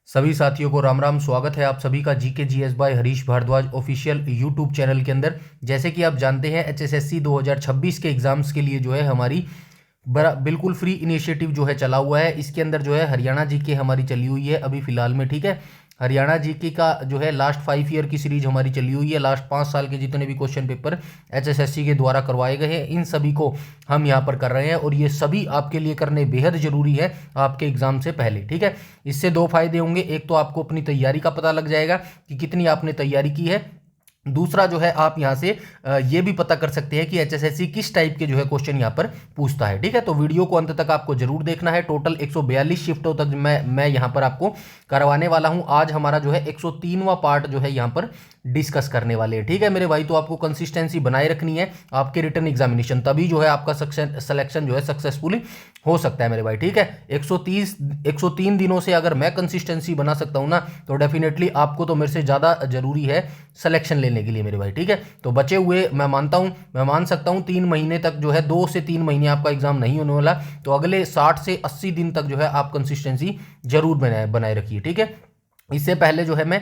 सभी साथियों को राम राम। स्वागत है आप सभी का GK GS by Harish Bhardwaj official YouTube channel के अंदर। जैसे कि आप जानते हैं एचएसएससी 2026 के एग्जाम्स के लिए जो है हमारी बड़ा बिल्कुल फ्री इनिशिएटिव जो है चला हुआ है। इसके अंदर जो है हरियाणा जीके हमारी चली हुई है अभी फिलहाल में, ठीक है। हरियाणा जीके का जो है लास्ट 5 ईयर की सीरीज हमारी चली हुई है। लास्ट 5 साल के जितने भी क्वेश्चन पेपर एचएसएससी के द्वारा करवाए गए हैं इन सभी को हम यहाँ पर कर रहे हैं और ये सभी आपके लिए करने बेहद जरूरी है आपके एग्जाम से पहले, ठीक है। इससे दो फायदे होंगे, एक तो आपको अपनी तैयारी का पता लग जाएगा कि कितनी आपने तैयारी की है। दूसरा जो है आप यहाँ से ये भी पता कर सकते हैं कि एचएसएससी किस टाइप के जो है क्वेश्चन यहाँ पर पूछता है, ठीक है। तो वीडियो को अंत तक आपको जरूर देखना है। टोटल 142 शिफ्टों तक मैं यहाँ पर आपको करवाने वाला हूँ। आज हमारा जो है 103वां पार्ट जो है यहाँ पर डिस्कस करने वाले हैं, ठीक है मेरे भाई। तो आपको कंसिस्टेंसी बनाए रखनी है आपके रिटर्न एग्जामिनेशन, तभी जो है आपका सिलेक्शन जो है सक्सेसफुली हो सकता है मेरे भाई, ठीक है। 103 दिनों से अगर मैं कंसिस्टेंसी बना सकता हूँ ना तो डेफिनेटली आपको तो मेरे से ज़्यादा जरूरी है सिलेक्शन लेने के लिए मेरे भाई, ठीक है। तो बचे हुए मैं मान सकता हूँ 3 महीने तक जो है 2 से 3 महीने आपका एग्जाम नहीं होने वाला। तो अगले 60 से 80 दिन तक जो है आप कंसिस्टेंसी जरूर बनाए रखिए, ठीक है। इससे पहले जो है मैं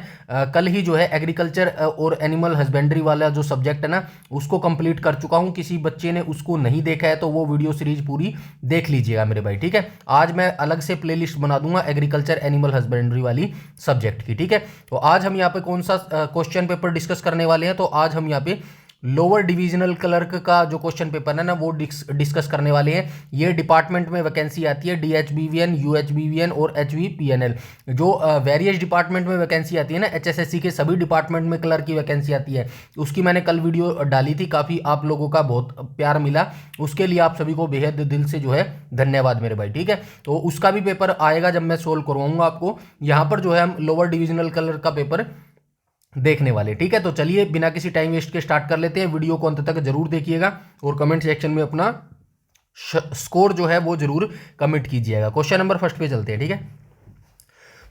कल ही जो है एग्रीकल्चर और एनिमल हस्बेंड्री वाला जो सब्जेक्ट है ना उसको कंप्लीट कर चुका हूं। किसी बच्चे ने उसको नहीं देखा है तो वो वीडियो सीरीज पूरी देख लीजिएगा मेरे भाई, ठीक है। आज मैं अलग से प्लेलिस्ट बना दूंगा एग्रीकल्चर एनिमल हस्बेंड्री वाली सब्जेक्ट की, ठीक है। तो आज हम यहाँ पे कौन सा क्वेश्चन पेपर डिस्कस करने वाले हैं, तो आज हम यहाँ पे लोअर डिविजनल क्लर्क का जो क्वेश्चन पेपर है ना वो डिस्कस करने वाले हैं। ये डिपार्टमेंट में वैकेंसी आती है DHBVN, UHBVN और HVPNL। जो वेरियस डिपार्टमेंट में वैकेंसी आती है ना, एचएसएससी के सभी डिपार्टमेंट में क्लर्क की वैकेंसी आती है। उसकी मैंने कल वीडियो डाली थी, काफ़ी आप लोगों का बहुत प्यार मिला, उसके लिए आप सभी को बेहद दिल से जो है धन्यवाद मेरे भाई, ठीक है। तो उसका भी पेपर आएगा जब मैं सोल्व करवाऊंगा आपको। यहाँ पर जो है हम लोअर डिविजनल क्लर्क का पेपर देखने वाले, ठीक है। तो चलिए बिना किसी टाइम वेस्ट के स्टार्ट कर लेते हैं। वीडियो को अंत तक जरूर देखिएगा और कमेंट सेक्शन में अपना स्कोर जो है वो जरूर कमेंट कीजिएगा। क्वेश्चन नंबर फर्स्ट पे चलते हैं, ठीक है।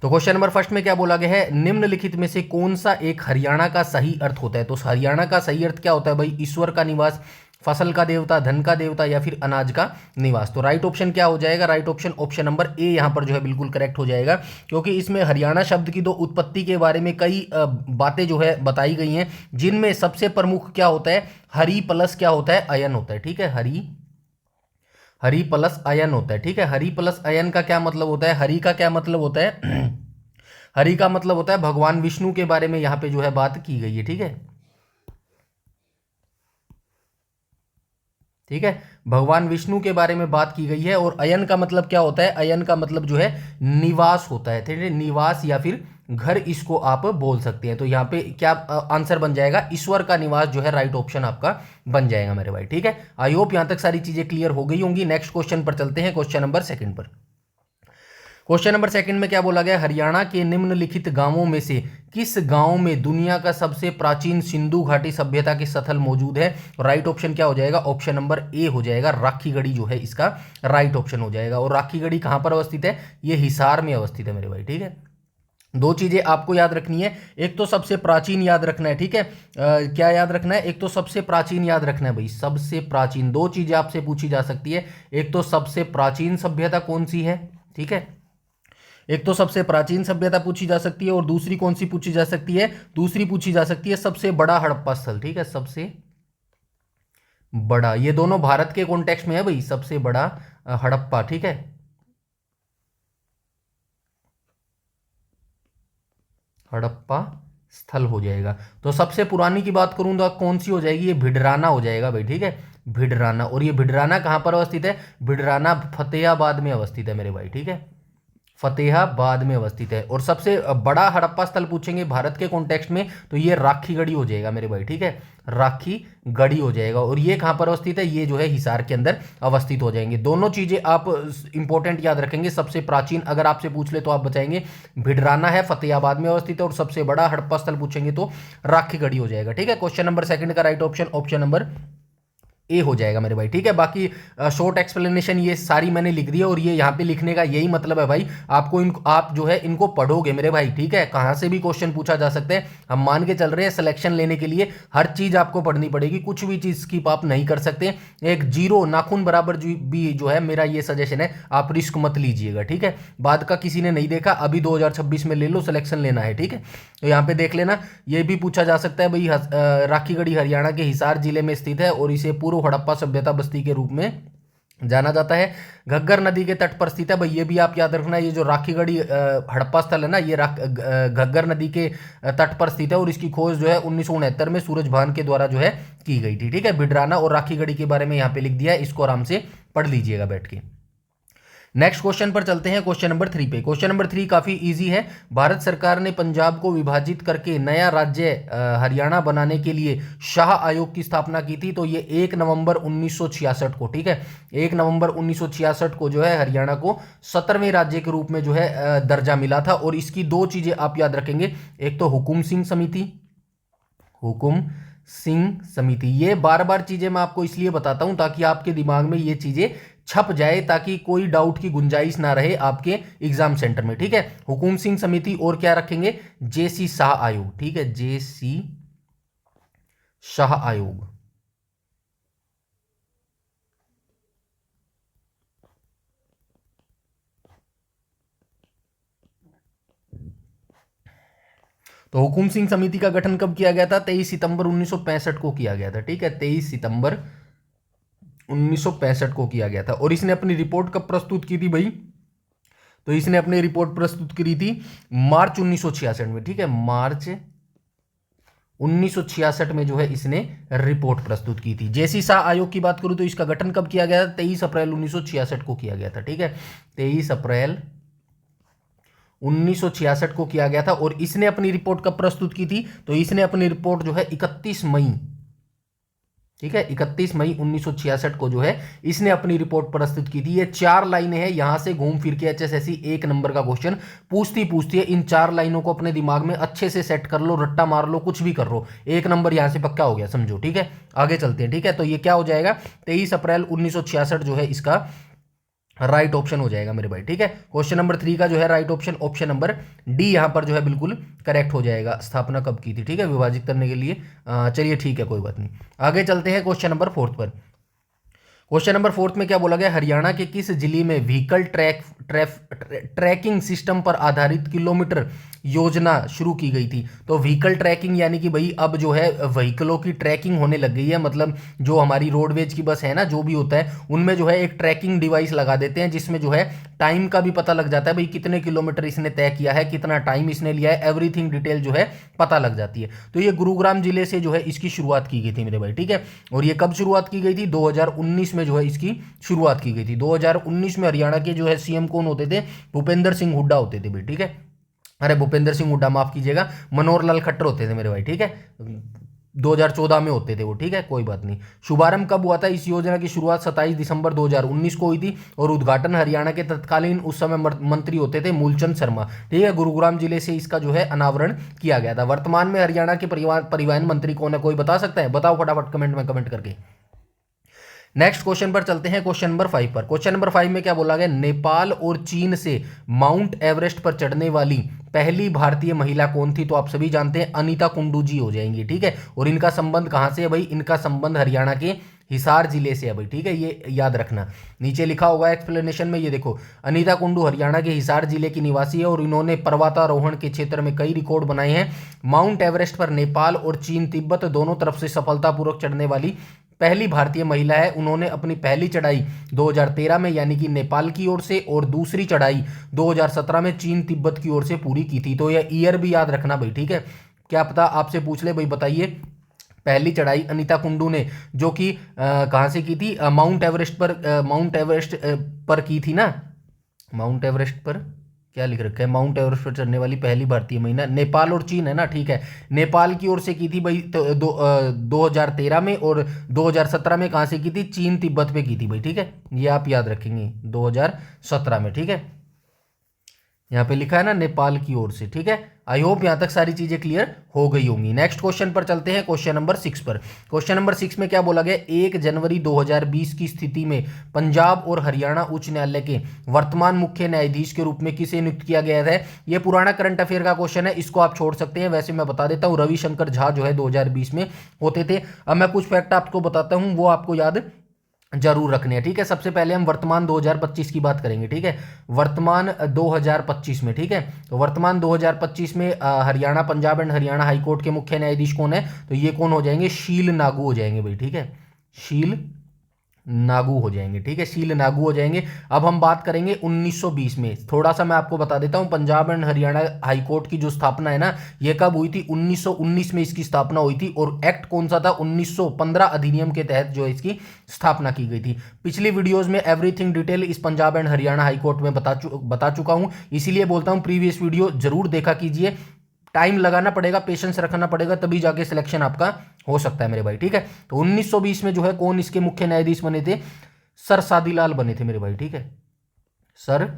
तो क्वेश्चन नंबर फर्स्ट में क्या बोला गया है, निम्नलिखित में से कौन सा एक हरियाणा का सही अर्थ होता है। तो हरियाणा का सही अर्थ क्या होता है भाई, ईश्वर का निवास, फसल का देवता, धन का देवता या फिर अनाज का निवास। तो राइट ऑप्शन क्या हो जाएगा, राइट ऑप्शन नंबर ए यहाँ पर जो है बिल्कुल करेक्ट हो जाएगा। क्योंकि इसमें हरियाणा शब्द की तो उत्पत्ति के बारे में कई बातें जो है बताई गई हैं, जिनमें सबसे प्रमुख क्या होता है, हरि प्लस क्या होता है, अयन होता है, ठीक है। हरि प्लस अयन होता है, ठीक है। हरि प्लस अयन का क्या मतलब होता है, हरि का क्या मतलब होता है हरि का मतलब होता है भगवान विष्णु के बारे में यहाँ पे जो है बात की गई है, ठीक है। ठीक है, भगवान विष्णु के बारे में बात की गई है। और अयन का मतलब क्या होता है, अयन का मतलब जो है निवास होता है, ठीक है। निवास या फिर घर इसको आप बोल सकते हैं। तो यहाँ पे क्या आंसर बन जाएगा, ईश्वर का निवास जो है राइट ऑप्शन आपका बन जाएगा मेरे भाई, ठीक है। आई होप यहाँ तक सारी चीजें क्लियर हो गई होंगी। नेक्स्ट क्वेश्चन पर चलते हैं, क्वेश्चन नंबर सेकंड पर। क्वेश्चन नंबर सेकंड में क्या बोला गया, हरियाणा के निम्नलिखित गांवों में से किस गांव में दुनिया का सबसे प्राचीन सिंधु घाटी सभ्यता के स्थल मौजूद है। राइट ऑप्शन क्या हो जाएगा, ऑप्शन नंबर ए हो जाएगा, राखीगढ़ी जो है इसका राइट ऑप्शन हो जाएगा। और राखीगढ़ी कहां पर अवस्थित है, ये हिसार में अवस्थित है मेरे भाई, ठीक है। दो चीजें आपको याद रखनी है, एक तो सबसे प्राचीन याद रखना है, ठीक है। क्या याद रखना है, एक तो सबसे प्राचीन याद रखना है भाई, सबसे प्राचीन। दो चीजें आपसे पूछी जा सकती है, एक तो सबसे प्राचीन सभ्यता कौन सी है, ठीक है। एक तो सबसे प्राचीन सभ्यता पूछी जा सकती है और दूसरी कौन सी पूछी जा सकती है, दूसरी पूछी जा सकती है सबसे बड़ा हड़प्पा स्थल, ठीक है। सबसे बड़ा, ये दोनों भारत के कॉन्टेक्स्ट में है भाई, सबसे बड़ा हड़प्पा, ठीक है। हड़प्पा स्थल हो जाएगा। तो सबसे पुरानी की बात करूं तो कौन सी हो जाएगी, ये भिडराना हो जाएगा भाई, ठीक है। भिडराना, और ये भिडराना कहां पर अवस्थित है, भिडराना फतेहाबाद में अवस्थित है मेरे भाई, ठीक है। फतेहाबाद में अवस्थित है। और सबसे बड़ा हड़प्पा स्थल पूछेंगे भारत के कॉन्टेक्स्ट में तो ये राखीगढ़ी हो जाएगा मेरे भाई, ठीक है। राखीगढ़ी हो जाएगा। और ये कहां पर अवस्थित है, ये जो है हिसार के अंदर अवस्थित हो जाएंगे। दोनों चीजें आप इंपॉर्टेंट याद रखेंगे। सबसे प्राचीन अगर आपसे पूछ ले तो आप बताएंगे भिडराना है, फतेहाबाद में अवस्थित है। और सबसे बड़ा हड़प्पा स्थल पूछेंगे तो राखीगढ़ी हो जाएगा, ठीक है। क्वेश्चन नंबर सेकंड का right option option number A हो जाएगा मेरे भाई, ठीक है। बाकी शॉर्ट एक्सप्लेनेशन ये सारी मैंने लिख दी है, और ये यहाँ पे लिखने का यही मतलब है भाई, आपको आप जो है इनको पढ़ोगे मेरे भाई, ठीक है। कहाँ से भी क्वेश्चन पूछा जा सकते हैं, हम मान के चल रहे हैं सिलेक्शन लेने के लिए हर चीज आपको पढ़नी पड़ेगी, कुछ भी चीज स्किप आप नहीं कर सकते। एक जीरो नाखून बराबर भी जो है मेरा ये सजेशन है, आप रिस्क मत लीजिएगा, ठीक है। बाद का किसी ने नहीं देखा, अभी 2026 में ले लो, सिलेक्शन लेना है, ठीक है। तो यहाँ पे देख लेना, ये भी पूछा जा सकता है भाई, राखीगढ़ी हरियाणा के हिसार जिले में स्थित है और इसे पूर्व हड़प्पा सभ्यता बस्ती के रूप में जाना जाता है। घग्गर नदी के तट पर स्थित है भाई, ये भी आप याद रखना, ये जो राखीगढ़ी हड़प्पा स्थल है ना, ये घग्गर नदी के तट पर स्थित है, और इसकी खोज जो है 1969 में सूरजभान के द्वारा जो है की गई थी, ठीक है। बिडराना और राखीगढ़ी के बारे में यहाँ पे लिख दिया है, इसको आराम से पढ़ लीजिएगा बैठ के। नेक्स्ट क्वेश्चन पर चलते हैं, क्वेश्चन नंबर 3 पे। क्वेश्चन नंबर 3 काफी इजी है। भारत सरकार ने पंजाब को विभाजित करके नया राज्य हरियाणा बनाने के लिए शाह आयोग की स्थापना की थी। तो ये 1 नवंबर 1966 को, ठीक है, 1 नवंबर 1966 को जो है हरियाणा को 17वें राज्य के रूप में जो है दर्जा मिला था। और इसकी दो चीजें आप याद रखेंगे, एक तो हुकुम सिंह समिति, हुकुम सिंह समिति, ये बार बार चीजें मैं आपको इसलिए बताता हूं ताकि आपके दिमाग में ये चीजें छप जाए, ताकि कोई डाउट की गुंजाइश ना रहे आपके एग्जाम सेंटर में, ठीक है। हुकुम सिंह समिति, और क्या रखेंगे, जेसी शाह आयोग, ठीक है, जेसी शाह आयोग। तो हुकुम सिंह समिति का गठन कब किया गया था, 23 सितंबर 1965 को किया गया था, ठीक है, 23 सितंबर 1965 को किया गया था। और इसने अपनी रिपोर्ट कब प्रस्तुत की थी भाई, तो इसने अपनी रिपोर्ट प्रस्तुत की थी मार्च 1966 में, ठीक है, मार्च 1966 में जो है इसने रिपोर्ट प्रस्तुत की थी। जेसी शाह आयोग की बात करूं तो इसका गठन कब किया गया था, 23 अप्रैल 1966 को किया गया था, ठीक है, 23 अप्रैल 1966 को किया गया था। और इसने अपनी रिपोर्ट कब प्रस्तुत की थी, तो इसने अपनी रिपोर्ट जो है 31 मई, ठीक है, 31 मई 1966 को जो है इसने अपनी रिपोर्ट प्रस्तुत की थी। ये 4 लाइनें हैं, यहां से घूम फिर के एचएसएससी 1 नंबर का क्वेश्चन पूछती है। इन 4 लाइनों को अपने दिमाग में अच्छे से सेट कर लो, रट्टा मार लो, कुछ भी कर लो, 1 नंबर यहां से पक्का हो गया, समझो, ठीक है। आगे चलते हैं, ठीक है। तो ये क्या हो जाएगा, 23 अप्रैल 1966 जो है इसका राइट ऑप्शन हो जाएगा मेरे भाई, ठीक है। क्वेश्चन नंबर 3 का जो है right option, option number D यहां पर जो है बिल्कुल करेक्ट हो जाएगा। स्थापना कब की थी, ठीक है, विभाजित करने के लिए। चलिए ठीक है, कोई बात नहीं, आगे चलते हैं क्वेश्चन नंबर 4 पर। क्वेश्चन नंबर 4 में क्या बोला गया, हरियाणा के किस जिले में व्हीकल ट्रैकिंग सिस्टम पर आधारित किलोमीटर योजना शुरू की गई थी। तो व्हीकल ट्रैकिंग यानी कि भाई अब जो है व्हीकलों की ट्रैकिंग होने लग गई है, मतलब जो हमारी रोडवेज की बस है ना, जो भी होता है उनमें जो है एक ट्रैकिंग डिवाइस लगा देते हैं, जिसमें जो है टाइम का भी पता लग जाता है, भाई कितने किलोमीटर इसने तय किया है, कितना टाइम इसने लिया है, एवरीथिंग डिटेल जो है पता लग जाती है। तो ये गुरुग्राम जिले से जो है इसकी शुरुआत की गई थी मेरे भाई, ठीक है। और ये कब शुरुआत की गई थी, 2019 में जो है इसकी शुरुआत की गई थी। 2019 में हरियाणा के जो है सीएम कौन होते थे, भूपेंद्र सिंह हुड्डा होते थे भाई, ठीक है। अरे भूपेंद्र सिंह हुड्डा, माफ कीजिएगा, मनोहर लाल खट्टर होते थे मेरे भाई, ठीक है, 2014 में होते थे वो, ठीक है, कोई बात नहीं। शुभारंभ कब हुआ था, इस योजना की शुरुआत 27 दिसंबर 2019 को हुई थी, और उद्घाटन हरियाणा के तत्कालीन उस समय मंत्री होते थे मूलचंद शर्मा, ठीक है। गुरुग्राम जिले से इसका जो है अनावरण किया गया था। वर्तमान में हरियाणा के परिवहन मंत्री कौन है, कोई बता सकता है, बताओ फटाफट कमेंट में कमेंट करके। नेक्स्ट क्वेश्चन पर चलते हैं, क्वेश्चन नंबर 5 पर। क्वेश्चन नंबर 5 में क्या बोला गया, नेपाल और चीन से माउंट एवरेस्ट पर चढ़ने वाली पहली भारतीय महिला कौन थी। तो आप सभी जानते हैं अनीता कुंडू जी हो जाएंगी, ठीक है। और इनका संबंध कहां से है भाई, इनका संबंध हरियाणा के हिसार जिले से है भाई, ठीक है, ये याद रखना। नीचे लिखा होगा एक्सप्लेनेशन में, ये देखो, अनीता कुंडू हरियाणा के हिसार जिले की निवासी है और इन्होंने पर्वतारोहण के क्षेत्र में कई रिकॉर्ड बनाए हैं। माउंट एवरेस्ट पर नेपाल और चीन तिब्बत दोनों तरफ से सफलतापूर्वक चढ़ने वाली पहली भारतीय महिला है। उन्होंने अपनी पहली चढ़ाई 2013 में यानी कि नेपाल की ओर से, और दूसरी चढ़ाई 2017 में चीन तिब्बत की ओर से पूरी की थी। तो यह ईयर भी याद रखना भाई, ठीक है, क्या पता आपसे पूछ ले भाई, बताइए पहली चढ़ाई अनीता कुंडू ने जो कि कहां से की थी, माउंट एवरेस्ट पर की थी ना, माउंट एवरेस्ट पर क्या लिख रखा है, माउंट एवरेस्ट पर चढ़ने वाली पहली भारतीय महिला नेपाल और चीन है ना, ठीक है। नेपाल की ओर से की थी भाई तो 2013 में, और 2017 में कहां से की थी, चीन तिब्बत पे की थी भाई, ठीक है, ये आप याद रखेंगे 2017 में, ठीक है, यहाँ पे लिखा है ना नेपाल की ओर से, ठीक है। आई होप यहाँ तक सारी चीजें क्लियर हो गई होंगी। नेक्स्ट क्वेश्चन पर चलते हैं, क्वेश्चन नंबर 6 पर। क्वेश्चन नंबर 6 में क्या बोला गया, 1 जनवरी 2020 की स्थिति में पंजाब और हरियाणा उच्च न्यायालय के वर्तमान मुख्य न्यायाधीश के रूप में किसे नियुक्त किया गया है। ये पुराना करंट अफेयर का क्वेश्चन है, इसको आप छोड़ सकते हैं। वैसे मैं बता देता हूँ, रविशंकर झा जो है 2020 में होते थे। अब मैं कुछ फैक्ट आपको बताता हूँ, वो आपको याद जरूर रखने हैं, ठीक है। सबसे पहले हम वर्तमान 2025 की बात करेंगे, ठीक है। वर्तमान 2025 में, ठीक है, तो वर्तमान 2025 में Haryana, Punjab and Haryana high court के मुख्य न्यायाधीश कौन है, तो ये कौन हो जाएंगे, शील नागू हो जाएंगे भाई, ठीक है। शील नागू हो जाएंगे, ठीक है, शील नागू हो जाएंगे। अब हम बात करेंगे 1920 में। थोड़ा सा मैं आपको बता देता हूं, Punjab and Haryana high court की जो स्थापना है ना, ये कब हुई थी, 1919 में इसकी स्थापना हुई थी। और एक्ट कौन सा था, 1915 अधिनियम के तहत जो इसकी स्थापना की गई थी। पिछली वीडियोस में एवरीथिंग डिटेल इस Punjab and Haryana high court में बता चुका हूं, इसीलिए बोलता हूं प्रीवियस वीडियो जरूर देखा कीजिए। टाइम लगाना पड़ेगा, पेशेंस रखना पड़ेगा, तभी जाके सिलेक्शन आपका हो सकता है मेरे भाई, ठीक है। तो 1920 में जो है कौन इसके मुख्य न्यायाधीश बने थे, सर सादीलाल बने थे मेरे भाई, ठीक है। सर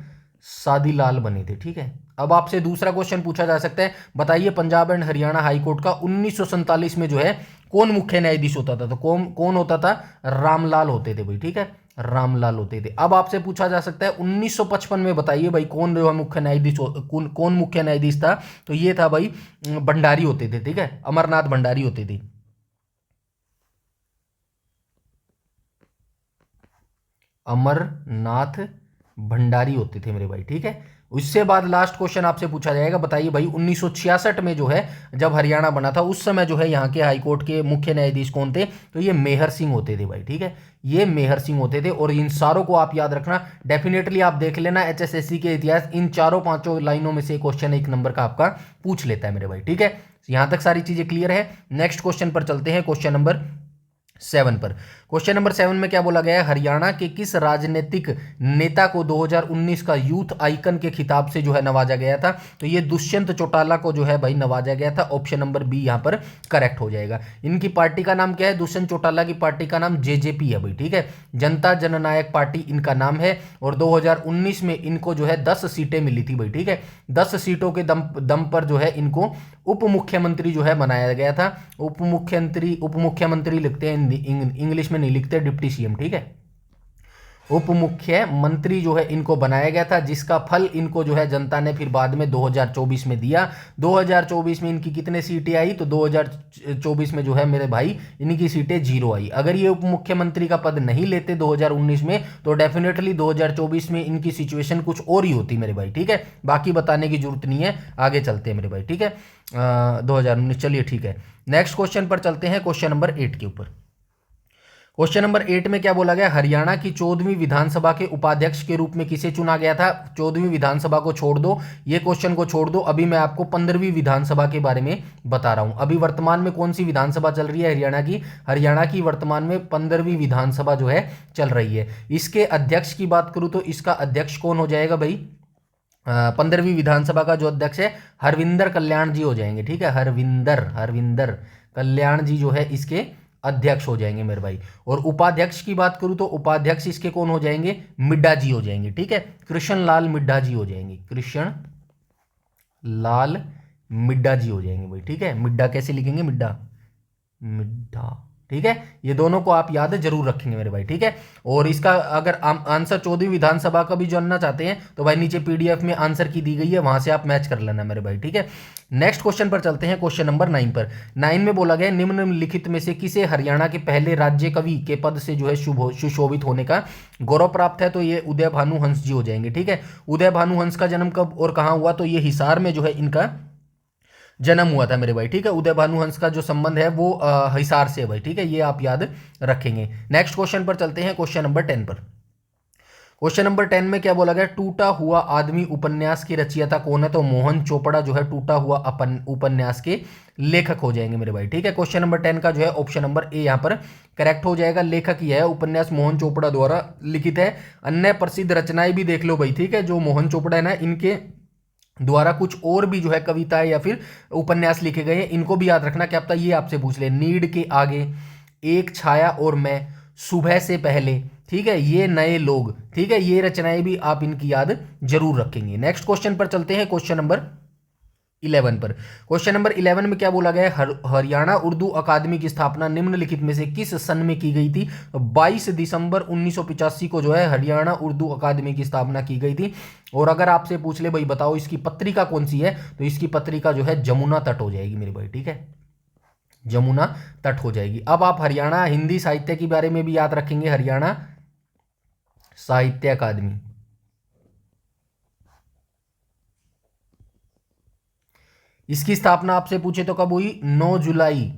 सादीलाल बने थे, ठीक है। अब आपसे दूसरा क्वेश्चन पूछा जा सकता है, बताइए Punjab and Haryana high court का 1947 में जो है कौन मुख्य न्यायाधीश होता था। तो कौन होता था, रामलाल होते थे भाई, ठीक है, रामलाल होते थे। अब आपसे पूछा जा सकता है 1955 में बताइए भाई कौन जो है मुख्य न्यायाधीश, कौन मुख्य न्यायाधीश था। तो ये था भाई भंडारी होते थे, ठीक है, अमरनाथ भंडारी होते थे। अमरनाथ भंडारी होते थे मेरे भाई, ठीक है। उससे बाद लास्ट क्वेश्चन आपसे पूछा जाएगा, बताइए भाई 1966 में जो है जब हरियाणा बना था, उस समय जो है यहाँ के हाईकोर्ट के मुख्य न्यायाधीश कौन थे, तो ये मेहर सिंह होते थे भाई, ठीक है, ये मेहर सिंह होते थे। और इन सारों को आप याद रखना, डेफिनेटली आप देख लेना एचएसएससी के इतिहास, इन चारों पांचों लाइनों में से क्वेश्चन 1 नंबर का आपका पूछ लेता है मेरे भाई, ठीक है। यहां तक सारी चीजें क्लियर है। नेक्स्ट क्वेश्चन पर चलते हैं, क्वेश्चन नंबर 7 पर। क्वेश्चन नंबर 7 में क्या बोला गया है, हरियाणा के किस राजनीतिक नेता को 2019 का यूथ आइकन के खिताब से जो है नवाजा गया था। तो ये दुष्यंत चौटाला को जो है भाई नवाजा गया था। ऑप्शन नंबर बी यहां पर करेक्ट हो जाएगा। इनकी पार्टी का नाम क्या है, दुष्यंत चौटाला की पार्टी का नाम जेजेपी है भाई, ठीक है, जनता जननायक पार्टी इनका नाम है। और 2019 में इनको जो है 10 सीटें मिली थी भाई, ठीक है। 10 सीटों के दम पर जो है इनको उप मुख्यमंत्री जो है बनाया गया था। उप मुख्यमंत्री लिखते हैं, इंग्लिश में नहीं लिखते, डिप्टी सीएम, ठीक है। उप मुख्यमंत्री जो है इनको बनाया गया था, जिसका फल इनको जो है जनता ने फिर बाद में 2024 में दिया। 2024 में इनकी कितने सीटें आई, तो 2024 में जो है मेरे भाई इनकी सीटें 0 आई। अगर ये उप मुख्यमंत्री का पद नहीं लेते 2019 में, तो डेफिनेटली 2024 में इनकी सिचुएशन कुछ और ही होती मेरे भाई, ठीक है। बाकी बताने की जरूरत नहीं है, आगे चलते हैं मेरे भाई, ठीक है। 2019, चलिए ठीक है। नेक्स्ट क्वेश्चन पर चलते हैं, क्वेश्चन नंबर 8 के ऊपर। क्वेश्चन नंबर 8 में क्या बोला गया, हरियाणा की 14वीं विधानसभा के उपाध्यक्ष के रूप में किसे चुना गया था। 14वीं विधानसभा को छोड़ दो, ये क्वेश्चन को छोड़ दो, अभी मैं आपको 15वीं विधानसभा के बारे में बता रहा हूं। अभी वर्तमान में कौन सी विधानसभा चल रही है हरियाणा की वर्तमान में 15वीं विधानसभा जो है चल रही है। इसके अध्यक्ष की बात करूं तो इसका अध्यक्ष कौन हो जाएगा भाई, 15वीं विधानसभा का जो अध्यक्ष है हरविंदर कल्याण जी हो जाएंगे, ठीक है। हरविंदर कल्याण जी जो है इसके अध्यक्ष हो जाएंगे मेरे भाई। और उपाध्यक्ष की बात करूं तो उपाध्यक्ष इसके कौन हो जाएंगे, मिड्डा जी हो जाएंगे, ठीक है। कृष्ण लाल मिड्डा जी हो जाएंगे, कृष्ण लाल मिड्डा जी हो जाएंगे भाई, ठीक है। मिड्डा कैसे लिखेंगे, मिड्डा, ठीक है। ये दोनों को आप याद जरूर रखेंगे मेरे भाई, ठीक है। और इसका अगर आंसर 14वीं विधानसभा का भी जानना चाहते हैं तो भाई नीचे पीडीएफ में आंसर की दी गई है, वहां से आप मैच कर लेना मेरे भाई, ठीक है। नेक्स्ट क्वेश्चन पर चलते हैं, क्वेश्चन नंबर 9 पर। 9 में बोला गया, निम्नलिखित में से किसे हरियाणा के पहले राज्य कवि के पद से जो है सुशोभित होने का गौरव प्राप्त है। तो ये उदय भानु हंस जी हो जाएंगे, ठीक है। उदय भानु हंस का जन्म कब और कहां हुआ, तो ये हिसार में जो है इनका जन्म हुआ था मेरे भाई, ठीक है। उदय भानु हंस का जो संबंध है वो हिसार से है भाई, ठीक है, ये आप याद रखेंगे। नेक्स्ट क्वेश्चन पर चलते हैं, क्वेश्चन नंबर 10 पर। क्वेश्चन नंबर 10 में क्या बोला गया, टूटा हुआ आदमी उपन्यास के रचयिता कौन है। तो मोहन चोपड़ा जो है टूटा हुआ उपन्यास के लेखक हो जाएंगे मेरे भाई, ठीक है। क्वेश्चन नंबर 10 का जो है ऑप्शन नंबर ए यहाँ पर करेक्ट हो जाएगा। लेखक यह है, उपन्यास मोहन चोपड़ा द्वारा लिखित है। अन्य प्रसिद्ध रचनाएं भी देख लो भाई, ठीक है। जो मोहन चोपड़ा है ना, इनके द्वारा कुछ और भी जो है कविताएं या फिर उपन्यास लिखे गए हैं, इनको भी याद रखना। क्या पता ये आपसे पूछ ले, नीड के आगे, एक छाया और मैं, सुबह से पहले, ठीक है, ये नए लोग, ठीक है, ये रचनाएं भी आप इनकी याद जरूर रखेंगे। नेक्स्ट क्वेश्चन पर चलते हैं, क्वेश्चन नंबर 11 पर। क्वेश्चन नंबर 11 में क्या बोला गया है, हरियाणा उर्दू अकादमी की स्थापना निम्नलिखित में से किस सन में की गई थी? 22 दिसंबर 1985 को जो है हरियाणा उर्दू अकादमी की स्थापना की गई थी। और अगर आपसे पूछ ले भाई बताओ इसकी पत्रिका कौन सी है, तो इसकी पत्रिका जो है जमुना तट हो जाएगी मेरे भाई, ठीक है, जमुना तट हो जाएगी। अब आप हरियाणा हिंदी साहित्य के बारे में भी याद रखेंगे, हरियाणा साहित्य अकादमी, इसकी स्थापना आपसे पूछे तो कब हुई? 9 जुलाई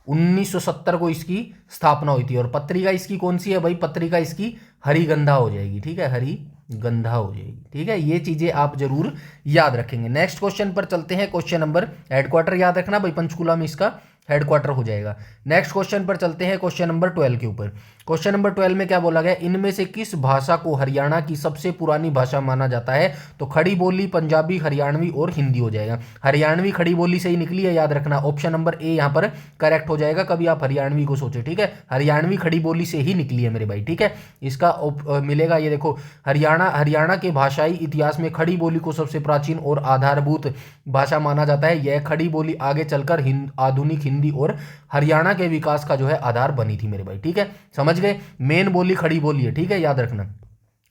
1970 को इसकी स्थापना हुई थी। और पत्रिका इसकी कौन सी है भाई? पत्रिका इसकी हरिगंधा हो जाएगी, ठीक है, हरिगंधा हो जाएगी, ठीक है, ये चीजें आप जरूर याद रखेंगे। नेक्स्ट क्वेश्चन पर चलते हैं, क्वेश्चन नंबर, हेडक्वार्टर याद रखना भाई, पंचकुला में इसका हेडक्वार्टर हो जाएगा। नेक्स्ट क्वेश्चन पर चलते हैं, क्वेश्चन नंबर 12 के ऊपर। क्वेश्चन नंबर 12 में क्या बोला गया, इनमें से किस भाषा को हरियाणा की सबसे पुरानी भाषा माना जाता है? तो खड़ी बोली, पंजाबी, हरियाणवी और हिंदी हो जाएगा। हरियाणवी खड़ी बोली से ही निकली है, याद रखना, ऑप्शन नंबर ए यहाँ पर करेक्ट हो जाएगा। कभी आप हरियाणवी को सोचे, ठीक है, हरियाणवी खड़ी बोली से ही निकली है मेरे भाई, ठीक है, इसका मिलेगा, ये देखो, हरियाणा के भाषाई इतिहास में खड़ी बोली को सबसे प्राचीन और आधारभूत भाषा माना जाता है। यह खड़ी बोली आगे चलकर आधुनिक हिंदी और हरियाणा के विकास का जो है आधार बनी थी मेरे भाई, ठीक है, समझ गए, मेन बोली खड़ी बोली है, ठीक है, याद रखना।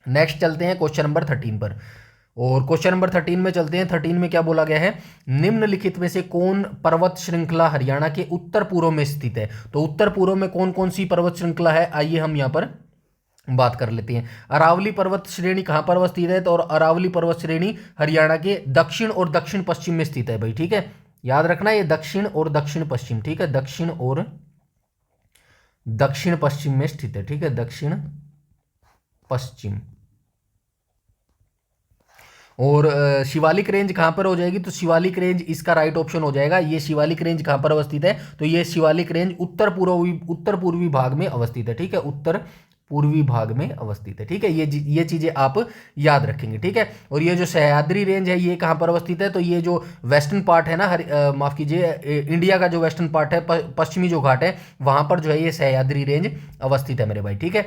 नेक्स्ट चलते हैं क्वेश्चन नंबर 13 पर। और क्वेश्चन नंबर 13 में चलते हैं। 13 में क्या बोला गया है, निम्नलिखित में से कौन पर्वत श्रृंखला हरियाणा के उत्तर पूर्व में स्थित है? तो उत्तर पूर्व में कौन कौन सी पर्वत श्रृंखला है, आइए हम यहां पर बात कर लेते हैं। अरावली पर्वत श्रेणी कहां पर अवस्थित है? तो अरावली पर्वत श्रेणी हरियाणा के दक्षिण और दक्षिण पश्चिम में स्थित है भाई, ठीक है, याद रखना, ये दक्षिण और दक्षिण पश्चिम, ठीक है, दक्षिण और दक्षिण पश्चिम में स्थित है, ठीक है, दक्षिण पश्चिम। और शिवालिक रेंज कहां पर हो जाएगी? तो शिवालिक रेंज इसका राइट ऑप्शन हो जाएगा। ये शिवालिक रेंज कहां पर अवस्थित है? तो ये शिवालिक रेंज उत्तर पूर्वी भाग में अवस्थित है, ठीक है, उत्तर पूर्वी भाग में अवस्थित है, ठीक है, ये चीजें आप याद रखेंगे, ठीक है। और ये जो सह्याद्री रेंज है ये कहां पर अवस्थित है? तो ये जो वेस्टर्न पार्ट है ना, माफ कीजिए, इंडिया का जो वेस्टर्न पार्ट है, पश्चिमी जो घाट है, वहां पर जो है ये सह्याद्री रेंज अवस्थित है मेरे भाई, ठीक है।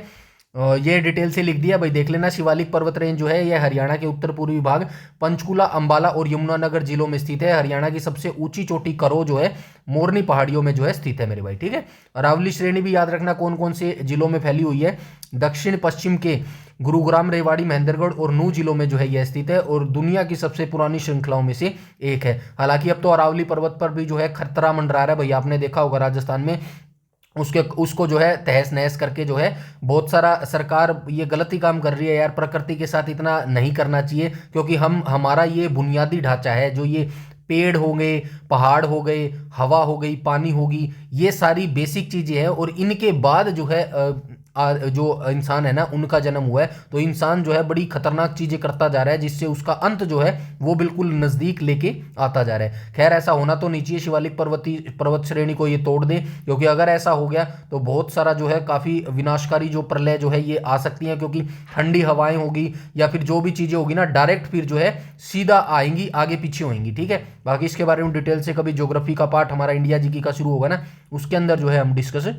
ये डिटेल से लिख दिया भाई, देख लेना। शिवालिक पर्वत रेंज जो है ये हरियाणा के उत्तर पूर्वी भाग, पंचकुला, अंबाला और यमुनानगर जिलों में स्थित है। हरियाणा की सबसे ऊंची चोटी करो जो है मोरनी पहाड़ियों में जो है स्थित है मेरे भाई, ठीक है। अरावली श्रेणी भी याद रखना कौन कौन से जिलों में फैली हुई है, दक्षिण पश्चिम के गुरुग्राम, रेवाड़ी, महेंद्रगढ़ और नूह जिलों में जो है यह स्थित है और दुनिया की सबसे पुरानी श्रृंखलाओं में से एक है। हालांकि अब तो अरावली पर्वत पर भी जो है खतरा मंडरा रहा है भाई, आपने देखा होगा राजस्थान में उसको जो है तहस नहस करके जो है बहुत सारा सरकार ये गलत ही काम कर रही है यार। प्रकृति के साथ इतना नहीं करना चाहिए, क्योंकि हमारा ये बुनियादी ढांचा है, जो ये पेड़ हो गए, पहाड़ हो गए, हवा हो गई, पानी होगी, ये सारी बेसिक चीजें हैं। और इनके बाद जो है जो इंसान है ना उनका जन्म हुआ है, तो इंसान जो है बड़ी खतरनाक चीजें करता जा रहा है, जिससे उसका अंत जो है वो बिल्कुल नजदीक लेके आता जा रहा है। खैर ऐसा होना तो नहीं चाहिए, शिवालिक पर्वत श्रेणी को ये तोड़ दे, क्योंकि अगर ऐसा हो गया तो बहुत सारा जो है काफी विनाशकारी जो प्रलय जो है ये आ सकती है, क्योंकि ठंडी हवाएं होगी या फिर जो भी चीजें होगी ना डायरेक्ट फिर जो है सीधा आएंगी, आगे पीछे होंगी, ठीक है। बाकी इसके बारे में डिटेल से कभी ज्योग्राफी का पार्ट हमारा इंडिया जीके का शुरू होगा ना, उसके अंदर जो है हम डिस्कस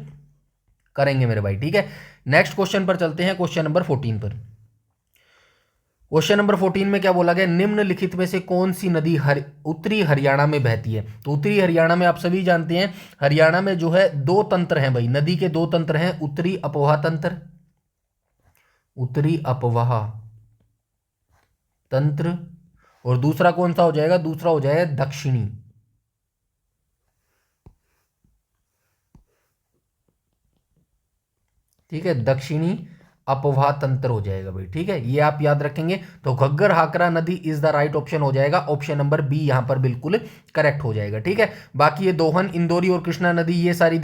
करेंगे मेरे भाई, ठीक है। नेक्स्ट क्वेश्चन पर चलते हैं, क्वेश्चन नंबर 14 पर। क्वेश्चन नंबर 14 में क्या बोला गया, निम्नलिखित में से कौन सी नदी उत्तरी हरियाणा में बहती है? तो उत्तरी हरियाणा में आप सभी जानते हैं, हरियाणा में जो है दो तंत्र हैं भाई, नदी के दो तंत्र हैं, उत्तरी अपवाह तंत्र, उत्तरी अपवाह तंत्र, और दूसरा कौन सा हो जाएगा? दूसरा हो जाएगा दक्षिणी, ठीक है, दक्षिणी अपवाह तंत्र हो जाएगा भाई, ठीक है, ये आप याद रखेंगे। तो घग्गर हाकरा नदी इज द राइट ऑप्शन हो जाएगा, ऑप्शन नंबर बी यहां पर बिल्कुल करेक्ट हो जाएगा, ठीक है। बाकी ये दोहन, इंदौरी और कृष्णा नदी ये सारी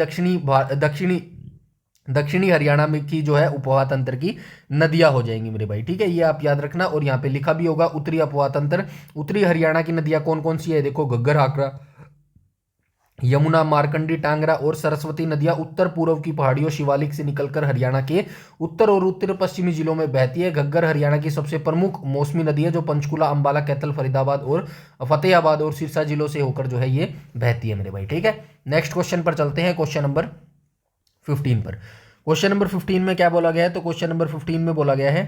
दक्षिणी हरियाणा में की जो है उपवाह तंत्र की नदियां हो जाएंगी मेरे भाई, ठीक है, ये आप याद रखना। और यहाँ पे लिखा भी होगा उत्तरी अपवाह तंत्र। उत्तरी हरियाणा की नदियां कौन कौन सी है? देखो, घग्गर हाकरा, यमुना, मार्कंडी, टांगरा और सरस्वती नदियां उत्तर पूर्व की पहाड़ियों शिवालिक से निकलकर हरियाणा के उत्तर और उत्तर पश्चिमी जिलों में बहती है। घग्गर हरियाणा की सबसे प्रमुख मौसमी नदी है, जो पंचकुला, अंबाला, कैथल, फरीदाबाद और फतेहाबाद और सिरसा जिलों से होकर जो है ये बहती है मेरे भाई, ठीक है। नेक्स्ट क्वेश्चन पर चलते हैं, क्वेश्चन नंबर 15 पर। क्वेश्चन नंबर 15 में क्या बोला गया है? तो क्वेश्चन नंबर 15 में बोला गया है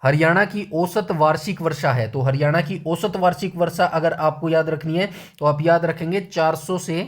हरियाणा की औसत वार्षिक वर्षा है। तो हरियाणा की औसत वार्षिक वर्षा अगर आपको याद रखनी है तो आप याद रखेंगे 400 से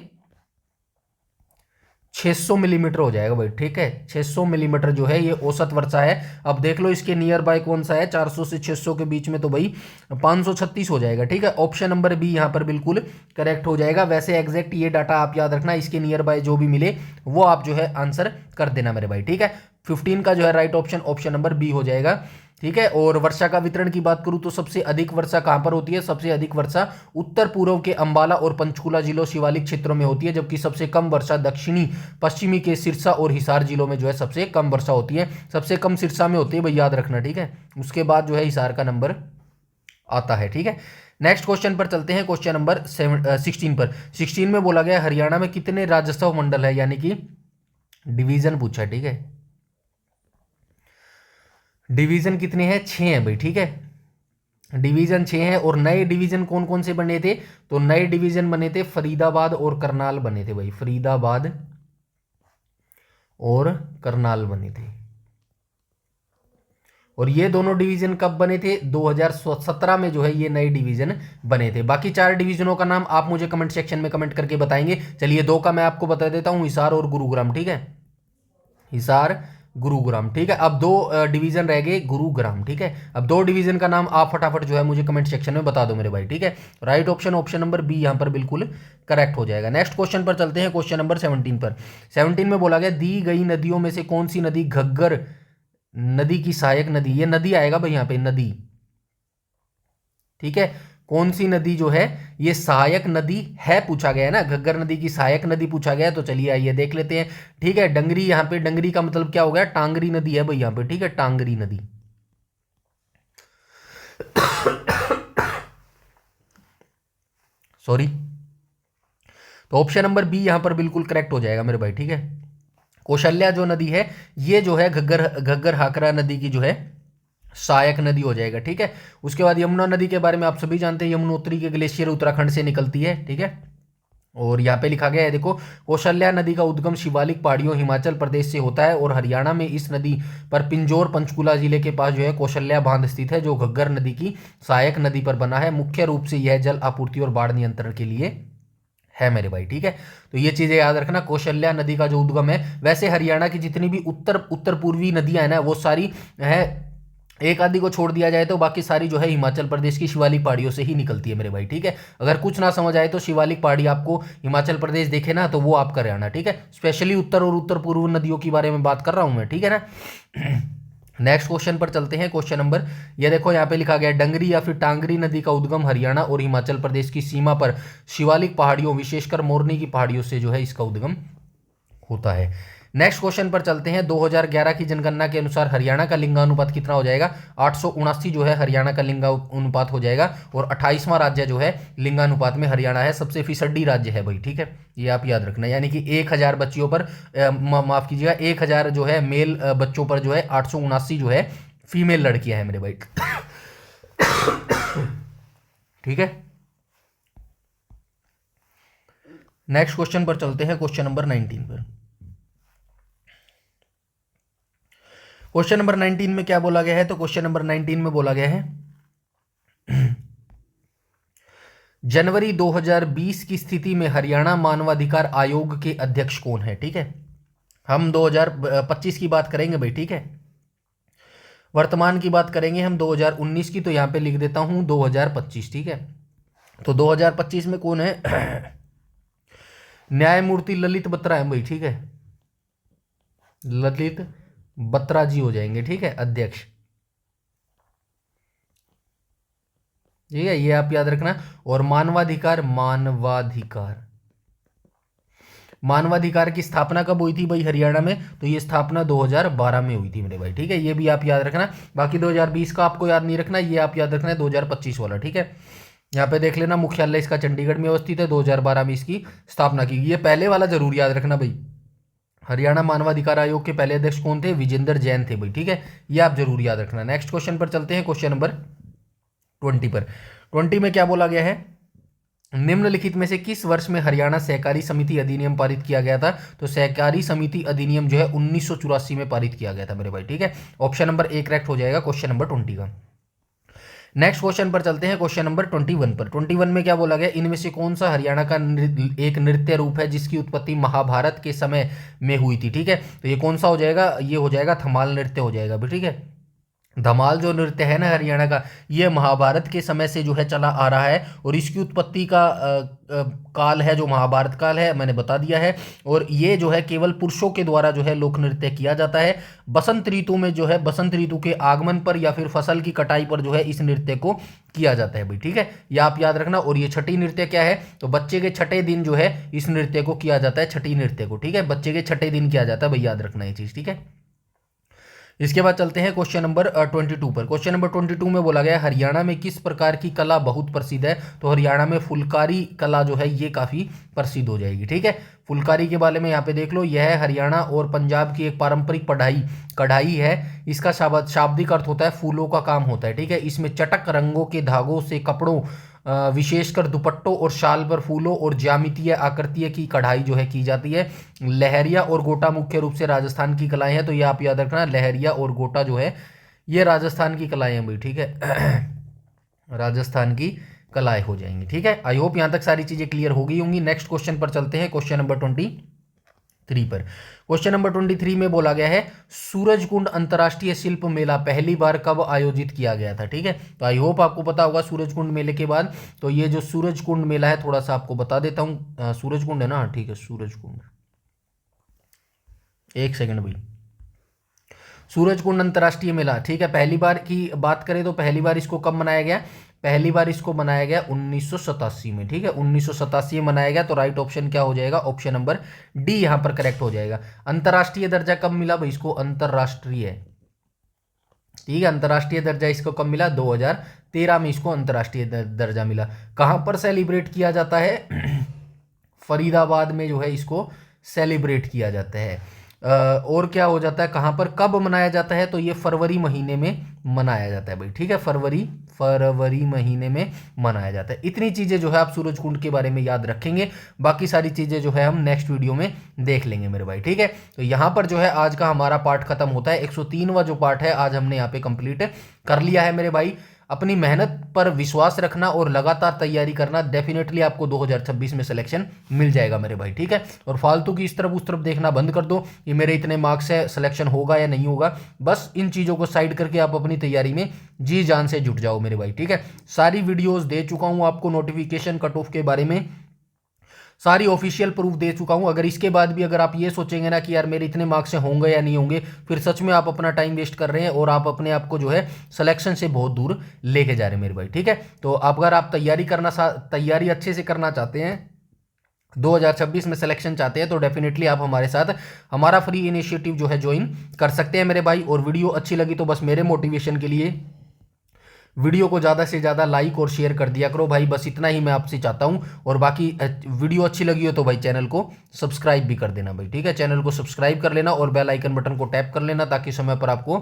600 मिलीमीटर हो जाएगा भाई, ठीक है। 600 मिलीमीटर जो है ये औसत वर्षा है। अब देख लो इसके नियर बाय कौन सा है 400 से 600 के बीच में, तो भाई 536 हो जाएगा, ठीक है। ऑप्शन नंबर बी यहाँ पर बिल्कुल करेक्ट हो जाएगा। वैसे एग्जैक्ट ये डाटा आप याद रखना, इसके नियर बाय जो भी मिले वो आप जो है आंसर कर देना मेरे भाई, ठीक है। 15 का जो है right option option number B हो जाएगा, ठीक है। और वर्षा का वितरण की बात करूं तो सबसे अधिक वर्षा कहां पर होती है? सबसे अधिक वर्षा उत्तर पूर्व के अंबाला और पंचकुला जिलों शिवालिक क्षेत्रों में होती है, जबकि सबसे कम वर्षा दक्षिणी पश्चिमी के सिरसा और हिसार जिलों में जो है सबसे कम वर्षा होती है। सबसे कम सिरसा में होती है भाई, याद रखना, ठीक है। उसके बाद जो है हिसार का नंबर आता है, ठीक है। नेक्स्ट क्वेश्चन पर चलते हैं, क्वेश्चन नंबर 16 पर। 16 में बोला गया हरियाणा में कितने राजस्व मंडल है, यानी कि डिवीजन पूछा है, ठीक है। डिवीजन कितने हैं? 6 हैं भाई, ठीक है। डिवीजन 6 हैं। और नए डिवीजन कौन कौन से बने थे? तो नए डिवीजन बने थे फरीदाबाद और करनाल बने थे भाई, फरीदाबाद और करनाल बने थे। और ये दोनों डिवीजन कब बने थे? 2017 में जो है ये नए डिवीजन बने थे। बाकी 4 डिवीजनों का नाम आप मुझे कमेंट सेक्शन में कमेंट करके बताएंगे। चलिए 2 का मैं आपको बता देता हूं, हिसार और गुरुग्राम, ठीक है। हिसार गुरुग्राम, ठीक है। अब 2 डिवीजन रह गए गुरुग्राम, ठीक है। अब 2 डिवीजन का नाम आप फटाफट जो है मुझे कमेंट सेक्शन में बता दो मेरे भाई, ठीक है। Right option option number B यहां पर बिल्कुल करेक्ट हो जाएगा। नेक्स्ट क्वेश्चन पर चलते हैं, क्वेश्चन नंबर 17 पर। 17 में बोला गया दी गई नदियों में से कौन सी नदी घग्गर नदी की सहायक नदी, ये नदी आएगा भाई यहाँ पे नदी, ठीक है। कौन सी नदी जो है ये सहायक नदी है पूछा गया है ना, घग्गर नदी की सहायक नदी पूछा गया है। तो चलिए आइए देख लेते हैं, ठीक है। डंगरी, यहाँ पे डंगरी का मतलब क्या हो गया? टांगरी नदी है भाई यहाँ पे, ठीक है, टांगरी नदी। सॉरी, तो ऑप्शन नंबर बी यहां पर बिल्कुल करेक्ट हो जाएगा मेरे भाई, ठीक है। कौशल्या जो नदी है ये जो है घग्गर घग्गर हाकरा नदी की जो है सहायक नदी हो जाएगा, ठीक है। उसके बाद यमुना नदी के बारे में आप सभी जानते हैं, यमुनोत्री के ग्लेशियर उत्तराखंड से निकलती है, ठीक है। और यहाँ पे लिखा गया है देखो, कौशल्या नदी का उद्गम शिवालिक पहाड़ियों हिमाचल प्रदेश से होता है और हरियाणा में इस नदी पर पिंजौर पंचकुला जिले के पास जो है कौशल्या बांध स्थित है, जो घग्गर नदी की सहायक नदी पर बना है। मुख्य रूप से यह जल आपूर्ति और बाढ़ नियंत्रण के लिए है मेरे भाई, ठीक है। तो ये चीजें याद रखना, कौशल्या नदी का जो उद्गम है। वैसे हरियाणा की जितनी भी उत्तर पूर्वी नदियां हैं ना वो सारी है, एक आदि को छोड़ दिया जाए तो बाकी सारी जो है हिमाचल प्रदेश की शिवालिक पहाड़ियों से ही निकलती है मेरे भाई, ठीक है। अगर कुछ ना समझ आए तो शिवालिक पहाड़ी आपको हिमाचल प्रदेश देखे ना तो वो आपका हरियाणा, ठीक है। स्पेशली उत्तर और उत्तर पूर्व नदियों के बारे में बात कर रहा हूं मैं, ठीक है ना। नेक्स्ट क्वेश्चन पर चलते हैं, क्वेश्चन नंबर, ये देखो यहाँ पे लिखा गया डंगरी या फिर टांगरी नदी का उद्गम हरियाणा और हिमाचल प्रदेश की सीमा पर शिवालिक पहाड़ियों विशेषकर मोरनी की पहाड़ियों से जो है इसका उद्गम होता है। नेक्स्ट क्वेश्चन पर चलते हैं, 2011 की जनगणना के अनुसार हरियाणा का लिंगानुपात कितना हो जाएगा? 879 जो है हरियाणा का लिंगानुपात हो जाएगा। और 28वां राज्य जो है लिंगानुपात में हरियाणा है, सबसे फीसदी राज्य है भाई, ठीक है। ये आप याद रखना, यानी कि 1000 बच्चियों पर माफ कीजिएगा 1000 जो है मेल बच्चों पर जो है 879 जो है फीमेल लड़कियां हैं मेरे भाई, ठीक है। नेक्स्ट क्वेश्चन पर चलते हैं, क्वेश्चन नंबर 19 पर। क्वेश्चन नंबर 19 में क्या बोला गया है? तो क्वेश्चन नंबर 19 में बोला गया है जनवरी 2020 की स्थिति में हरियाणा मानवाधिकार आयोग के अध्यक्ष कौन है, ठीक है। हम 2025 की बात करेंगे भाई, ठीक है। वर्तमान की बात करेंगे हम 2019 की, तो यहां पे लिख देता हूं 2025, ठीक है। तो 2025 में कौन है? न्यायमूर्ति ललित बत्रा है भाई, ठीक है। ललित बत्रा जी हो जाएंगे, ठीक है, अध्यक्ष, ठीक है। ये आप याद रखना। और मानवाधिकार मानवाधिकार की स्थापना कब हुई थी भाई हरियाणा में? तो ये स्थापना 2012 में हुई थी मेरे भाई, ठीक है। ये भी आप याद रखना। बाकी 2020 का आपको याद नहीं रखना, ये आप याद रखना है 2025 वाला, ठीक है। यहाँ पे देख लेना, मुख्यालय इसका चंडीगढ़ में अवस्थित है, 2012 में इसकी स्थापना की। ये पहले वाला जरूर याद रखना भाई, हरियाणा मानवाधिकार आयोग के पहले अध्यक्ष कौन थे? विजेंद्र जैन थे भाई, ठीक है। ये आप जरूर याद रखना। नेक्स्ट क्वेश्चन पर चलते हैं, क्वेश्चन नंबर 20 पर। 20 में क्या बोला गया है? निम्नलिखित में से किस वर्ष में हरियाणा सहकारी समिति अधिनियम पारित किया गया था? तो सहकारी समिति अधिनियम जो है 1984 में पारित किया गया था मेरे भाई, ठीक है। ऑप्शन नंबर ए करेक्ट हो जाएगा क्वेश्चन नंबर 20 का। नेक्स्ट क्वेश्चन पर चलते हैं, क्वेश्चन नंबर 21 पर। 21 में क्या बोला गया? इनमें से कौन सा हरियाणा का एक नृत्य रूप है जिसकी उत्पत्ति महाभारत के समय में हुई थी, ठीक है। तो ये कौन सा हो जाएगा? ये हो जाएगा धमाल नृत्य हो जाएगा भी, ठीक है। धमाल जो नृत्य है ना हरियाणा का, ये महाभारत के समय से जो है चला आ रहा है और इसकी उत्पत्ति का काल है जो महाभारत काल है, मैंने बता दिया है। और ये जो है केवल पुरुषों के द्वारा जो है लोक नृत्य किया जाता है। बसंत ऋतु में जो है, बसंत ऋतु के आगमन पर या फिर फसल की कटाई पर जो है इस नृत्य को किया जाता है भाई, ठीक है। ये आप याद रखना। और ये छठी नृत्य क्या है? तो बच्चे के छठे दिन जो है इस नृत्य को किया जाता है, छठी नृत्य को, ठीक है। बच्चे के छठे दिन किया जाता है भाई, याद रखना ये चीज़, ठीक है। इसके बाद चलते हैं क्वेश्चन नंबर 22 पर। क्वेश्चन नंबर 22 में बोला गया हरियाणा में किस प्रकार की कला बहुत प्रसिद्ध है? तो हरियाणा में फुलकारी कला जो है ये काफ़ी प्रसिद्ध हो जाएगी, ठीक है। फुलकारी के बारे में यहाँ पे देख लो, यह है हरियाणा और पंजाब की एक पारंपरिक कढ़ाई है। इसका शाब्दिक अर्थ होता है फूलों का काम होता है, ठीक है। इसमें चटक रंगों के धागों से कपड़ों, विशेषकर दुपट्टों और शाल पर फूलों और ज्यामितीय आकृतियों की कढ़ाई जो है की जाती है। लहरिया और गोटा मुख्य रूप से राजस्थान की कलाएं हैं, तो ये आप याद रखना, लहरिया और गोटा जो है ये राजस्थान की कलाएं हैं भाई, ठीक है। राजस्थान की कलाएं हो जाएंगी, ठीक है। आई होप यहाँ तक सारी चीजें क्लियर हो गई होंगी। नेक्स्ट क्वेश्चन पर चलते हैं, क्वेश्चन नंबर 23 पर। क्वेश्चन नंबर 23 में बोला गया है सूरजकुंड अंतर्राष्ट्रीय शिल्प मेला पहली बार कब आयोजित किया गया था, ठीक है। तो आई होप आपको पता होगा सूरजकुंड मेले के बाद। तो ये जो सूरजकुंड मेला है थोड़ा सा आपको बता देता हूं। सूरजकुंड है ना, ठीक है, सूरजकुंड, एक सेकंड भाई। सूरजकुंड अंतर्राष्ट्रीय मेला, ठीक है। पहली बार की बात करें तो पहली बार इसको कब मनाया गया? पहली बार इसको मनाया गया 1987 में, ठीक है। 1987 में मनाया गया। तो राइट ऑप्शन क्या हो जाएगा? ऑप्शन नंबर डी यहां पर करेक्ट हो जाएगा। अंतर्राष्ट्रीय दर्जा कब मिला भाई इसको? अंतर्राष्ट्रीय, ठीक है, अंतर्राष्ट्रीय दर्जा इसको कब मिला? 2013 में इसको अंतर्राष्ट्रीय दर्जा मिला। कहां पर सेलिब्रेट किया जाता है? फरीदाबाद में जो है इसको सेलिब्रेट किया जाता है। और क्या हो जाता है, कहां पर कब मनाया जाता है? तो ये फरवरी महीने में मनाया जाता है भाई, ठीक है। फरवरी महीने में मनाया जाता है। इतनी चीजें जो है आप सूरजकुंड के बारे में याद रखेंगे, बाकी सारी चीजें जो है हम नेक्स्ट वीडियो में देख लेंगे मेरे भाई, ठीक है। तो यहाँ पर जो है आज का हमारा पार्ट खत्म होता है। 103वां जो पार्ट है आज हमने यहाँ पे कंप्लीट कर लिया है मेरे भाई। अपनी मेहनत पर विश्वास रखना और लगातार तैयारी करना, डेफिनेटली आपको 2026 में सिलेक्शन मिल जाएगा मेरे भाई, ठीक है। और फालतू की इस तरफ उस तरफ देखना बंद कर दो कि मेरे इतने मार्क्स है, सिलेक्शन होगा या नहीं होगा। बस इन चीज़ों को साइड करके आप अपनी तैयारी में जी जान से जुट जाओ मेरे भाई, ठीक है। सारी वीडियोस दे चुका हूँ आपको, नोटिफिकेशन कट ऑफ के बारे में सारी ऑफिशियल प्रूफ दे चुका हूं। अगर इसके बाद भी अगर आप ये सोचेंगे ना कि यार मेरे इतने मार्क्स से होंगे या नहीं होंगे, फिर सच में आप अपना टाइम वेस्ट कर रहे हैं और आप अपने आप को जो है सिलेक्शन से बहुत दूर लेके जा रहे हैं मेरे भाई, ठीक है। तो अगर आप तैयारी अच्छे से करना चाहते हैं, 2026 में सिलेक्शन चाहते हैं, तो डेफिनेटली आप हमारे साथ हमारा फ्री इनिशिएटिव जो है ज्वाइन कर सकते हैं मेरे भाई। और वीडियो अच्छी लगी तो बस मेरे मोटिवेशन के लिए वीडियो को ज़्यादा से ज़्यादा लाइक और शेयर कर दिया करो भाई, बस इतना ही मैं आपसे चाहता हूँ। और बाकी वीडियो अच्छी लगी हो तो भाई चैनल को सब्सक्राइब भी कर देना भाई, ठीक है। चैनल को सब्सक्राइब कर लेना और बेल आइकन बटन को टैप कर लेना ताकि समय पर आपको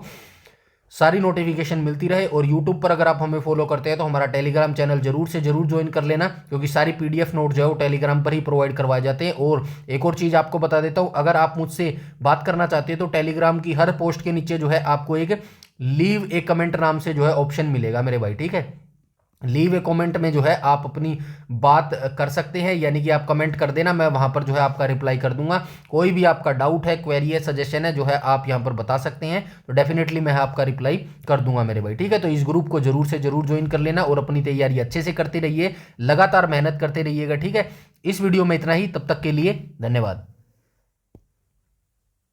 सारी नोटिफिकेशन मिलती रहे। और यूट्यूब पर अगर आप हमें फॉलो करते हैं तो हमारा टेलीग्राम चैनल जरूर से जरूर ज्वाइन कर लेना, क्योंकि सारी पीडीएफ नोट जो है वो टेलीग्राम पर ही प्रोवाइड करवाए जाते हैं। और एक और चीज़ आपको बता देता हूँ, अगर आप मुझसे बात करना चाहते हैं तो टेलीग्राम की हर पोस्ट के नीचे जो है आपको एक लीव ए कमेंट नाम से जो है ऑप्शन मिलेगा मेरे भाई, ठीक है। लीव ए कमेंट में जो है आप अपनी बात कर सकते हैं, यानी कि आप कमेंट कर देना, मैं वहां पर जो है आपका रिप्लाई कर दूंगा। कोई भी आपका डाउट है, क्वेरी है, सजेशन है, जो है आप यहां पर बता सकते हैं, तो डेफिनेटली मैं आपका रिप्लाई कर दूंगा मेरे भाई, ठीक है। तो इस ग्रुप को जरूर से जरूर ज्वाइन कर लेना और अपनी तैयारी अच्छे से करते रहिए, लगातार मेहनत करते रहिएगा, ठीक है। इस वीडियो में इतना ही, तब तक के लिए धन्यवाद।